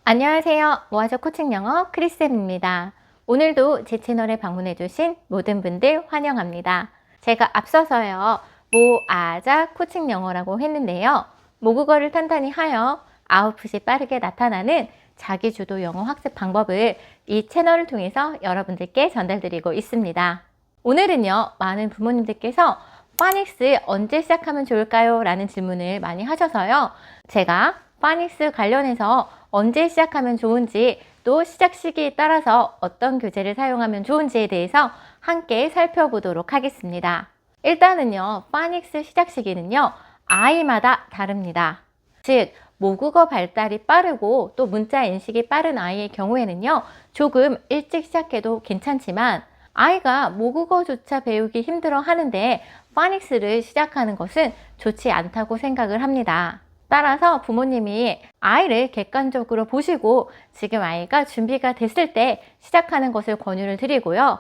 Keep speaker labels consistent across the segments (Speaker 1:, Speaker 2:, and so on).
Speaker 1: 안녕하세요. 모아적 코칭 영어 크리쌤입니다. 오늘도 제 채널에 방문해주신 모든 분들 환영합니다. 제가 앞서서요, 모아작 코칭 영어라고 했는데요. 모국어를 탄탄히 하여 아웃풋이 빠르게 나타나는 자기주도 영어 학습 방법을 이 채널을 통해서 여러분들께 전달드리고 있습니다. 오늘은요, 많은 부모님들께서 파닉스 언제 시작하면 좋을까요? 라는 질문을 많이 하셔서요. 제가 파닉스 관련해서 언제 시작하면 좋은지, 또 시작 시기에 따라서 어떤 교재를 사용하면 좋은지에 대해서 함께 살펴보도록 하겠습니다. 일단은요, 파닉스 시작 시기는요, 아이마다 다릅니다. 즉, 모국어 발달이 빠르고 또 문자 인식이 빠른 아이의 경우에는요, 조금 일찍 시작해도 괜찮지만 아이가 모국어조차 배우기 힘들어 하는데 파닉스를 시작하는 것은 좋지 않다고 생각을 합니다. 따라서 부모님이 아이를 객관적으로 보시고 지금 아이가 준비가 됐을 때 시작하는 것을 권유를 드리고요.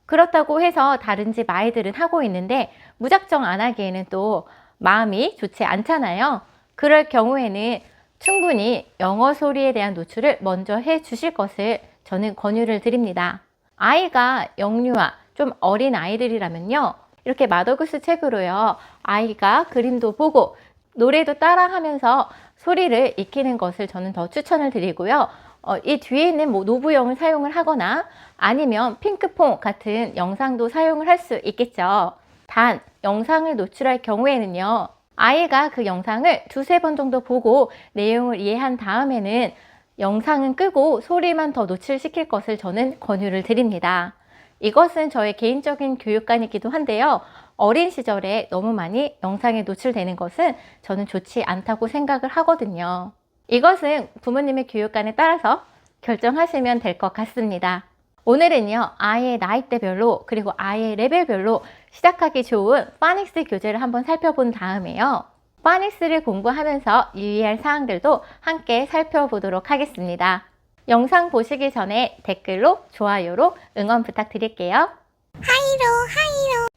Speaker 1: 그렇다고 해서 다른 집 아이들은 하고 있는데 무작정 안 하기에는 또 마음이 좋지 않잖아요. 그럴 경우에는 충분히 영어 소리에 대한 노출을 먼저 해 주실 것을 저는 권유를 드립니다. 아이가 영유아, 좀 어린 아이들이라면요, 이렇게 마더구스 책으로요, 아이가 그림도 보고 노래도 따라하면서 소리를 익히는 것을 저는 더 추천을 드리고요. 이 뒤에 있는 노브영을 사용을 하거나 아니면 핑크퐁 같은 영상도 사용을 할 수 있겠죠. 단, 영상을 노출할 경우에는요, 아이가 그 영상을 두세 번 정도 보고 내용을 이해한 다음에는 영상은 끄고 소리만 더 노출시킬 것을 저는 권유를 드립니다. 이것은 저의 개인적인 교육관이기도 한데요. 어린 시절에 너무 많이 영상에 노출되는 것은 저는 좋지 않다고 생각을 하거든요. 이것은 부모님의 교육관에 따라서 결정하시면 될 것 같습니다. 오늘은요, 아이의 나이대별로 그리고 아이의 레벨별로 시작하기 좋은 파닉스 교재를 한번 살펴본 다음에요, 파닉스를 공부하면서 유의할 사항들도 함께 살펴보도록 하겠습니다. 영상 보시기 전에 댓글로 좋아요로 응원 부탁드릴게요.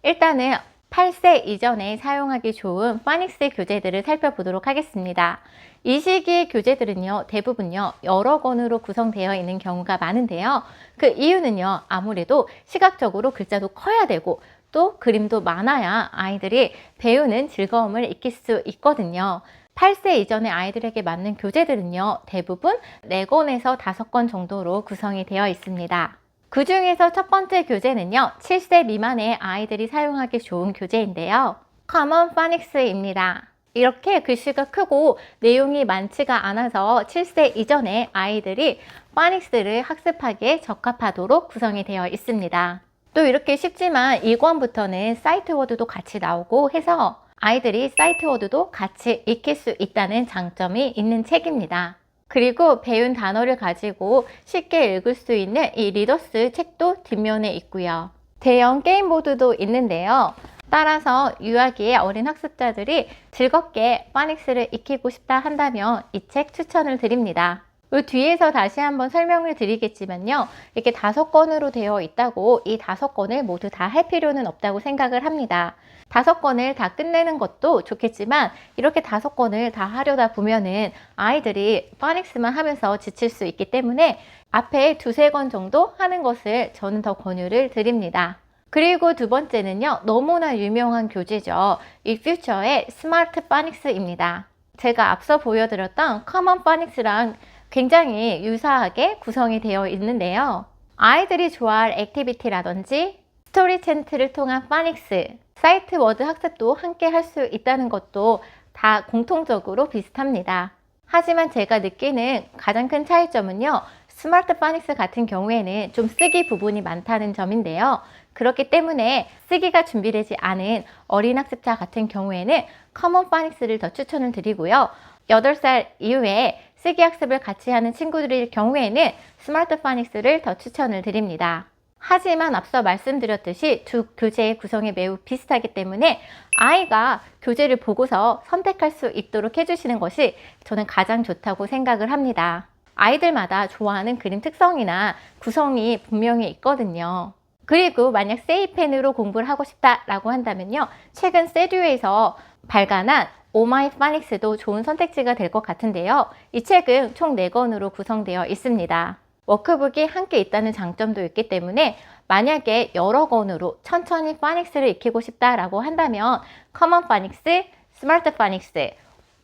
Speaker 1: 일단은 8세 이전에 사용하기 좋은 파닉스 교재들을 살펴보도록 하겠습니다. 이 시기의 교재들은요, 대부분요, 여러 권으로 구성되어 있는 경우가 많은데요. 그 이유는요, 아무래도 시각적으로 글자도 커야 되고 또 그림도 많아야 아이들이 배우는 즐거움을 익힐 수 있거든요. 8세 이전의 아이들에게 맞는 교재들은요, 대부분 4권에서 5권 정도로 구성이 되어 있습니다. 그 중에서 첫 번째 교재는요, 7세 미만의 아이들이 사용하기 좋은 교재인데요. Common Phonics입니다. 이렇게 글씨가 크고 내용이 많지가 않아서 7세 이전의 아이들이 파닉스를 학습하기에 적합하도록 구성이 되어 있습니다. 또 이렇게 쉽지만 2권부터는 사이트 워드도 같이 나오고 해서 아이들이 사이트 워드도 같이 익힐 수 있다는 장점이 있는 책입니다. 그리고 배운 단어를 가지고 쉽게 읽을 수 있는 이 리더스 책도 뒷면에 있고요. 대형 게임보드도 있는데요. 따라서 유아기의 어린 학습자들이 즐겁게 파닉스를 익히고 싶다 한다면 이 책 추천을 드립니다. 이 뒤에서 다시 한번 설명을 드리겠지만요, 이렇게 5권으로 되어 있다고 이 5권을 모두 다 할 필요는 없다고 생각을 합니다. 5권을 다 끝내는 것도 좋겠지만 이렇게 5권을 다 하려다 보면은 아이들이 파닉스만 하면서 지칠 수 있기 때문에 앞에 2~3권 정도 하는 것을 저는 더 권유를 드립니다. 그리고 두 번째는요, 너무나 유명한 교재죠. 이 퓨처의 스마트 파닉스입니다. 제가 앞서 보여드렸던 커먼 파닉스랑 굉장히 유사하게 구성이 되어 있는데요. 아이들이 좋아할 액티비티라든지 스토리 챈트를 통한 파닉스, 사이트 워드 학습도 함께 할 수 있다는 것도 다 공통적으로 비슷합니다. 하지만 제가 느끼는 가장 큰 차이점은요, 스마트 파닉스 같은 경우에는 좀 쓰기 부분이 많다는 점인데요. 그렇기 때문에 쓰기가 준비되지 않은 어린 학습자 같은 경우에는 커먼 파닉스를 더 추천을 드리고요. 8살 이후에 쓰기 학습을 같이 하는 친구들의 경우에는 스마트 파닉스를 더 추천을 드립니다. 하지만 앞서 말씀드렸듯이 두 교재의 구성이 매우 비슷하기 때문에 아이가 교재를 보고서 선택할 수 있도록 해주시는 것이 저는 가장 좋다고 생각을 합니다. 아이들마다 좋아하는 그림 특성이나 구성이 분명히 있거든요. 그리고 만약 세이펜으로 공부를 하고 싶다라고 한다면요. 최근 세듀에서 발간한 오마이 파닉스도 좋은 선택지가 될 것 같은데요. 이 책은 총 4권으로 구성되어 있습니다. 워크북이 함께 있다는 장점도 있기 때문에 만약에 여러 권으로 천천히 파닉스를 익히고 싶다라고 한다면 커먼 파닉스, 스마트 파닉스,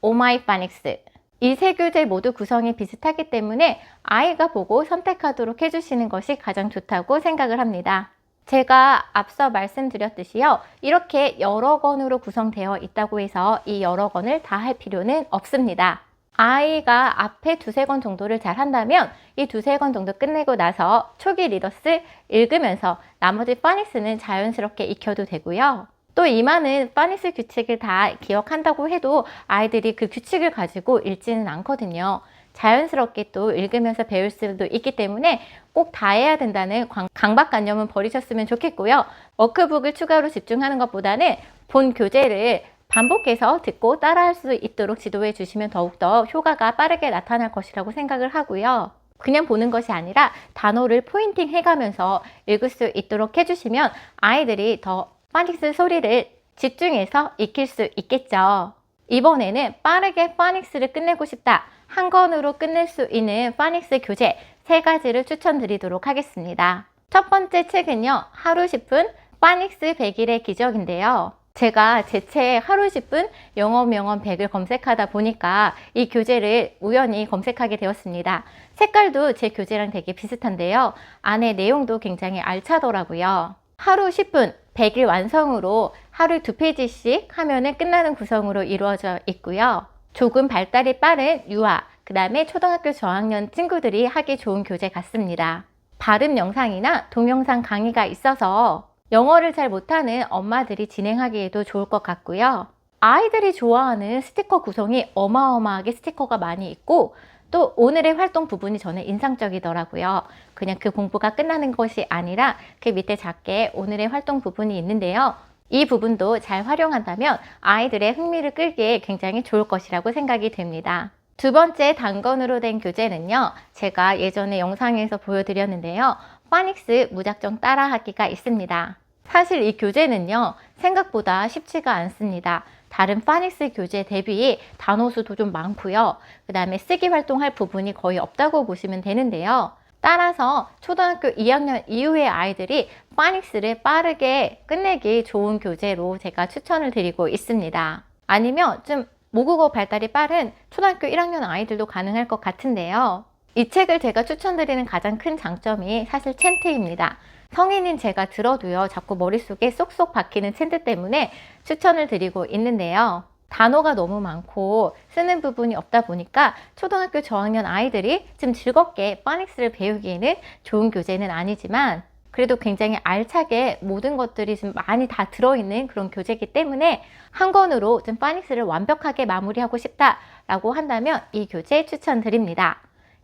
Speaker 1: 오마이 파닉스 이 세 교재 모두 구성이 비슷하기 때문에 아이가 보고 선택하도록 해주시는 것이 가장 좋다고 생각을 합니다. 제가 앞서 말씀드렸듯이요. 이렇게 여러 권으로 구성되어 있다고 해서 이 여러 권을 다 할 필요는 없습니다. 아이가 앞에 두세 권 정도를 잘 한다면 이 두세 권 정도 끝내고 나서 초기 리더스 읽으면서 나머지 파닉스는 자연스럽게 익혀도 되고요. 또 이 많은 파닉스 규칙을 다 기억한다고 해도 아이들이 그 규칙을 가지고 읽지는 않거든요. 자연스럽게 또 읽으면서 배울 수도 있기 때문에 꼭 다 해야 된다는 강박관념은 버리셨으면 좋겠고요. 워크북을 추가로 집중하는 것보다는 본 교재를 반복해서 듣고 따라할 수 있도록 지도해 주시면 더욱더 효과가 빠르게 나타날 것이라고 생각을 하고요. 그냥 보는 것이 아니라 단어를 포인팅 해가면서 읽을 수 있도록 해주시면 아이들이 더 파닉스 소리를 집중해서 익힐 수 있겠죠. 이번에는 빠르게 파닉스를 끝내고 싶다. 한 권으로 끝낼 수 있는 파닉스 교재 3가지를 추천드리도록 하겠습니다. 첫 번째 책은요. 하루 10분 파닉스 100일의 기적인데요. 제가 제 책 하루 10분 영어 명언 100을 검색하다 보니까 이 교재를 우연히 검색하게 되었습니다. 색깔도 제 교재랑 되게 비슷한데요. 안에 내용도 굉장히 알차더라고요. 하루 10분 100일 완성으로 하루 2페이지씩 하면은 끝나는 구성으로 이루어져 있고요. 조금 발달이 빠른 유아, 그 다음에 초등학교 저학년 친구들이 하기 좋은 교재 같습니다. 발음 영상이나 동영상 강의가 있어서 영어를 잘 못하는 엄마들이 진행하기에도 좋을 것 같고요. 아이들이 좋아하는 스티커 구성이 어마어마하게 스티커가 많이 있고 또 오늘의 활동 부분이 저는 인상적이더라고요. 그냥 그 공부가 끝나는 것이 아니라 그 밑에 작게 오늘의 활동 부분이 있는데요. 이 부분도 잘 활용한다면 아이들의 흥미를 끌기에 굉장히 좋을 것이라고 생각이 됩니다. 두 번째 단권으로 된 교재는요. 제가 예전에 영상에서 보여드렸는데요. 파닉스 무작정 따라하기가 있습니다. 사실 이 교재는요. 생각보다 쉽지가 않습니다. 다른 파닉스 교재 대비 단어 수도 좀 많고요. 그 다음에 쓰기 활동할 부분이 거의 없다고 보시면 되는데요. 따라서 초등학교 2학년 이후의 아이들이 파닉스를 빠르게 끝내기 좋은 교재로 제가 추천을 드리고 있습니다. 아니면 좀 모국어 발달이 빠른 초등학교 1학년 아이들도 가능할 것 같은데요. 이 책을 제가 추천드리는 가장 큰 장점이 사실 챈트입니다. 성인인 제가 들어도요, 자꾸 머릿속에 쏙쏙 박히는 챈트 때문에 추천을 드리고 있는데요. 단어가 너무 많고 쓰는 부분이 없다 보니까 초등학교 저학년 아이들이 좀 즐겁게 파닉스를 배우기에는 좋은 교재는 아니지만 그래도 굉장히 알차게 모든 것들이 좀 많이 다 들어있는 그런 교재이기 때문에 한 권으로 좀 파닉스를 완벽하게 마무리하고 싶다라고 한다면 이 교재 추천드립니다.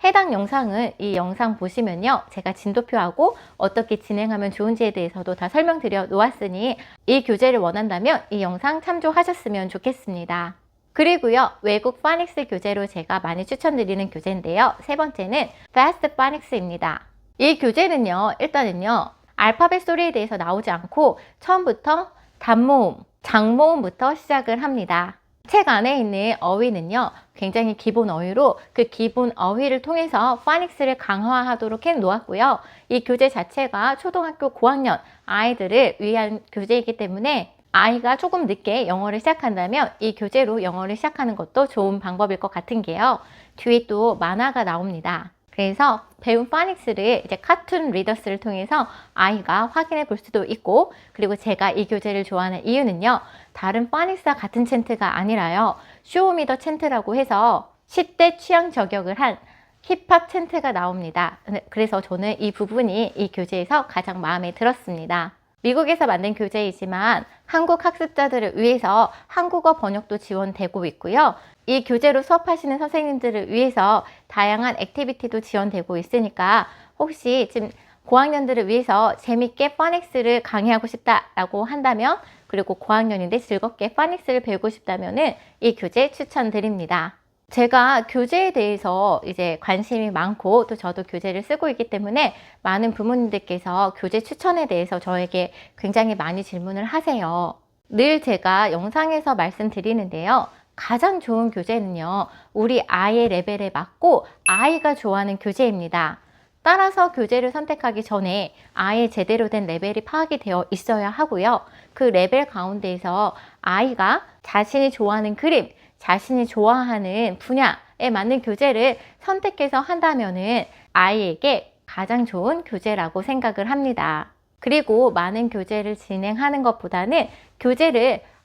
Speaker 1: 해당 영상은 이 영상 보시면요. 제가 진도표하고 어떻게 진행하면 좋은지에 대해서도 다 설명드려 놓았으니 이 교재를 원한다면 이 영상 참조하셨으면 좋겠습니다. 그리고요. 외국 파닉스 교재로 제가 많이 추천드리는 교재인데요. 세 번째는 Fast Phoenix입니다. 이 교재는요. 일단은요. 알파벳 소리에 대해서 나오지 않고 처음부터 단모음, 장모음부터 시작을 합니다. 책 안에 있는 어휘는요. 굉장히 기본 어휘로 그 기본 어휘를 통해서 파닉스를 강화하도록 해 놓았고요. 이 교재 자체가 초등학교 고학년 아이들을 위한 교재이기 때문에 아이가 조금 늦게 영어를 시작한다면 이 교재로 영어를 시작하는 것도 좋은 방법일 것 같은 게요. 뒤에 또 만화가 나옵니다. 그래서 배운 파닉스를 이제 카툰 리더스를 통해서 아이가 확인해 볼 수도 있고, 그리고 제가 이 교재를 좋아하는 이유는요. 다른 파닉스와 같은 챈트가 아니라요. 쇼미더 챈트라고 해서 10대 취향 저격을 한 힙합 챈트가 나옵니다. 그래서 저는 이 부분이 이 교재에서 가장 마음에 들었습니다. 미국에서 만든 교재이지만 한국 학습자들을 위해서 한국어 번역도 지원되고 있고요. 이 교재로 수업하시는 선생님들을 위해서 다양한 액티비티도 지원되고 있으니까 혹시 지금 고학년들을 위해서 재밌게 파닉스를 강의하고 싶다라고 한다면, 그리고 고학년인데 즐겁게 파닉스를 배우고 싶다면 이 교재 추천드립니다. 제가 교재에 대해서 이제 관심이 많고 또 저도 교재를 쓰고 있기 때문에 많은 부모님들께서 교재 추천에 대해서 저에게 굉장히 많이 질문을 하세요. 늘 제가 영상에서 말씀드리는데요. 가장 좋은 교재는요, 우리 아이의 레벨에 맞고 아이가 좋아하는 교재입니다. 따라서 교재를 선택하기 전에 아이의 제대로 된 레벨이 파악이 되어 있어야 하고요. 그 레벨 가운데에서 아이가 자신이 좋아하는 그림, 자신이 좋아하는 분야에 맞는 교재를 선택해서 한다면은 아이에게 가장 좋은 교재라고 생각을 합니다. 그리고 많은 교재를 진행하는 것보다는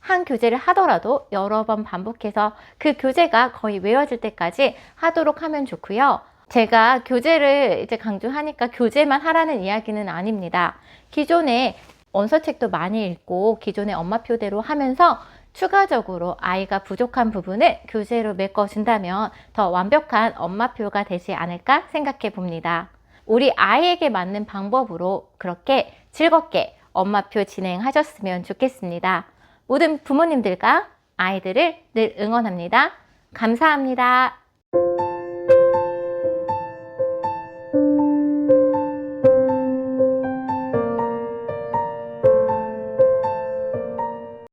Speaker 1: 한 교재를 하더라도 여러 번 반복해서 그 교재가 거의 외워질 때까지 하도록 하면 좋고요. 제가 교재를 이제 강조하니까 교재만 하라는 이야기는 아닙니다. 기존에 원서책도 많이 읽고 기존의 엄마표대로 하면서 추가적으로 아이가 부족한 부분을 교재로 메꿔준다면 더 완벽한 엄마표가 되지 않을까 생각해 봅니다. 우리 아이에게 맞는 방법으로 그렇게 즐겁게 엄마표 진행하셨으면 좋겠습니다. 모든 부모님들과 아이들을 늘 응원합니다. 감사합니다.